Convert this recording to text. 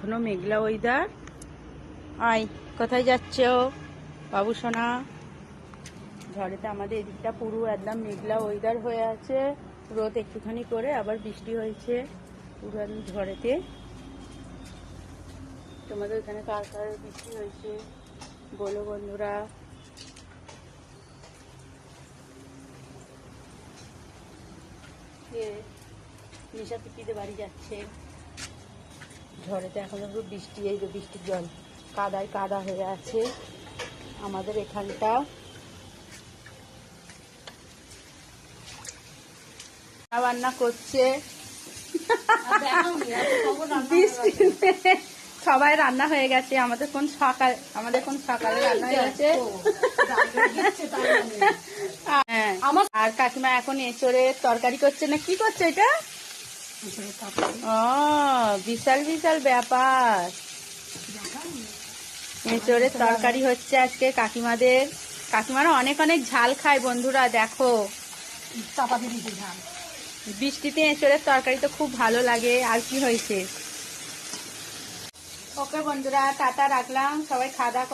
এখনো মেঘলা ওয়েদার। আয়, কোথায় যাচ্ছ বাবু সোনা? ঝড়েতে আমাদের এদিকটা পুরো একদম মেঘলা ওয়েদার হয়ে আছে, রোদ একটুখানি করে আবার বৃষ্টি হয়েছে পুরো একদম ঝড়েতে। তোমাদের ওখানে কার কার বৃষ্টি হয়েছে বলো বন্ধুরা। নিশা পিপিদের বাড়ি যাচ্ছে ঝড়েতে, এখন পুরো বৃষ্টি, এই যে বৃষ্টির জল কাদায় কাদা হয়ে আছে আমাদের এখানটা। রান্না করছে বৃষ্টিতে, সবাই রান্না হয়ে গেছে। আমাদের কোন সকালে রান্না হয়ে গেছে। হ্যাঁ, আর কাকিমা এখন এঁচড়ের তরকারি করছে না কি করছে এটা? ও বিশাল বিশাল ব্যাপার। এঁচড়ের তরকারি হচ্ছে আজকে কাকিমাদের। কাকিমারা অনেক অনেক ঝাল খায় বন্ধুরা, দেখো বৃষ্টিতে এঁচড়ের তরকারি তো খুব ভালো লাগে। আর কি হয়েছে? ওকে বন্ধুরা, টাটা, রাখলাম। সবাই খাওয়া দাওয়া